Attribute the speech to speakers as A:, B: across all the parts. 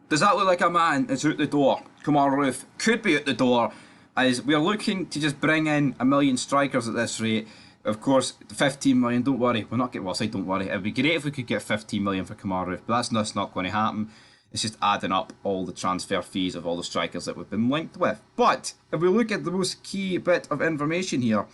A: Does that look like a man is out the door? Kemar Roofe could be at the door, as we are looking to just bring in a million strikers at this rate. Of course, 15 million, don't worry. We're not getting, well, I say don't worry. It would be great if we could get 15 million for Kemar Roofe, but that's not going to happen. It's just adding up all the transfer fees of all the strikers that we've been linked with. But if we look at the most key bit of information here,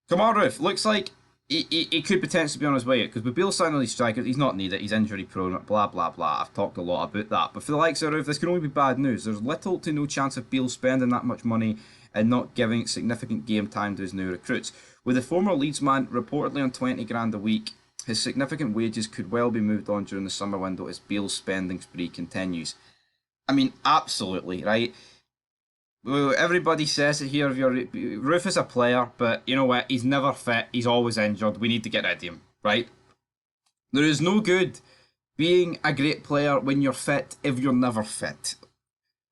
A: Kemar Roofe looks like he could potentially be on his way out, because with Bale signing these strikers, he's not needed, he's injury prone, blah blah blah. I've talked a lot about that. But for the likes of Roofe, this can only be bad news. There's little to no chance of Bale spending that much money and not giving significant game time to his new recruits. With the former Leeds man reportedly on 20 grand a week, his significant wages could well be moved on during the summer window as Bale's spending spree continues. I mean, absolutely, right? Well, everybody says it here. Roofe is a player, but you know what? He's never fit. He's always injured. We need to get rid of him, right? There is no good being a great player when you're fit if you're never fit.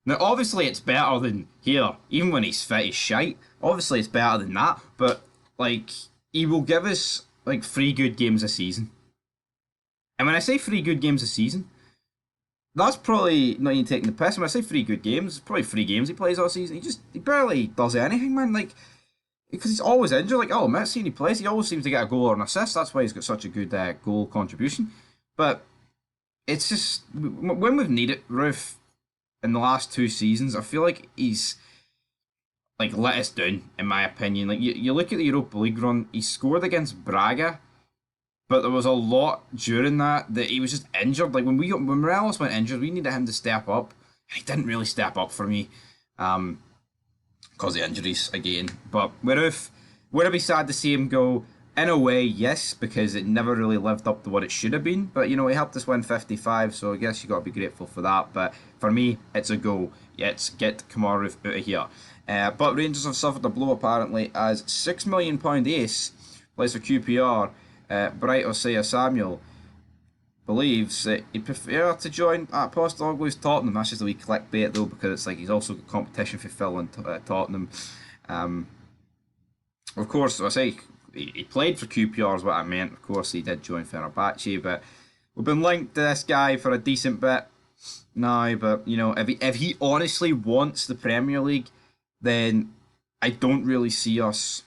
A: Now, obviously, it's better than here. Even when he's fit, he's shite. Obviously, it's better than that. But, like, he will give us, like, 3 good games a season. And when I say 3 good games a season, that's probably not even taking the piss. When I say 3 good games, it's probably 3 games he plays all season. He barely does anything, man. Like, because he's always injured. Like, oh, man, seeing he plays, he always seems to get a goal or an assist. That's why he's got such a good goal contribution. But it's just, when we've needed Roofe in the last 2 seasons, I feel like he's, like, let us down, in my opinion. Like, you look at the Europa League run, he scored against Braga, but there was a lot during that he was just injured. Like, when Morelos went injured, we needed him to step up. He didn't really step up for me, because of injuries again. But with Roofe, would it be sad to see him go? In a way, yes, because it never really lived up to what it should have been. But, you know, he helped us win 55, so I guess you got to be grateful for that. But for me, it's a go. Let's get Kemar Roofe out of here. But Rangers have suffered a blow, apparently, as £6 million ace plays for QPR. Bright Osea Samuel believes that he'd prefer to join at Postoglu's Tottenham. That's just a wee clickbait, though, because it's like he's also got competition for Phil and Tottenham. Of course, I say he played for QPR is what I meant. Of course, he did join Fenerbahce, but we've been linked to this guy for a decent bit now. But, you know, if he honestly wants the Premier League, then I don't really see us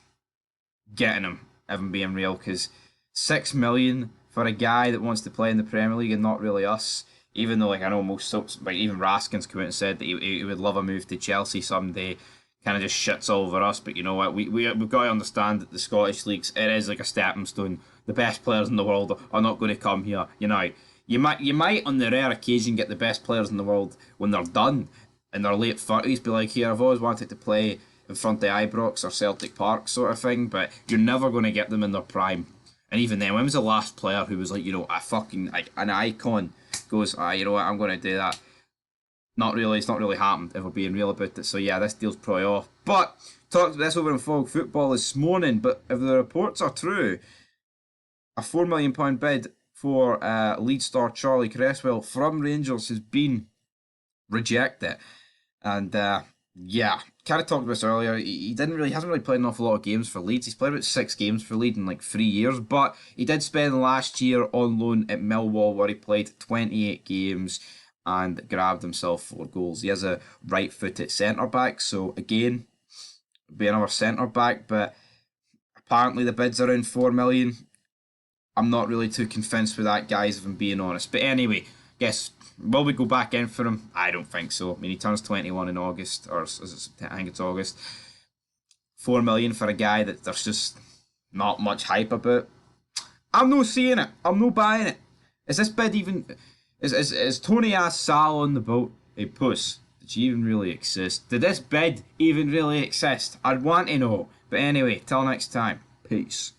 A: getting him, if I'm being real, because 6 million for a guy that wants to play in the Premier League and not really us. Even though, like, I know most, like, even Raskin's come out and said that he would love a move to Chelsea someday. Kind of just shits all over us, but you know what? We've got to understand that the Scottish leagues, it is like a stepping stone. The best players in the world are not going to come here. You know, you might on the rare occasion get the best players in the world when they're done in their late 30s. Be like, here, I've always wanted to play in front of Ibrox or Celtic Park, sort of thing. But you're never going to get them in their prime. And even then, when was the last player who was like, you know, a fucking like an icon goes, you know what, I'm going to do that. Not really, it's not really happened, if we're being real about it. So yeah, this deal's probably off. But, talked about this over in Fog Football this morning, but if the reports are true, a £4 million bid for Leeds star Charlie Cresswell from Rangers has been rejected. And yeah, kind of talked about this earlier, he hasn't really played an awful lot of games for Leeds. He's played about 6 games for Leeds in like 3 years, but he did spend last year on loan at Millwall where he played 28 games and grabbed himself 4 goals. He has a right-footed centre-back, so again, be another centre-back, but apparently the bid's around 4 million. I'm not really too convinced with that, guys, if I'm being honest. But anyway, guess, will we go back in for him? I don't think so. I mean, he turns 21 in August, or is it, I think it's August. 4 million for a guy that there's just not much hype about. I'm not seeing it. I'm not buying it. Is this bid even... Is Tony asked Sal on the boat, hey Puss, did she even really exist? Did this bid even really exist? I'd want to know. But anyway, till next time, peace.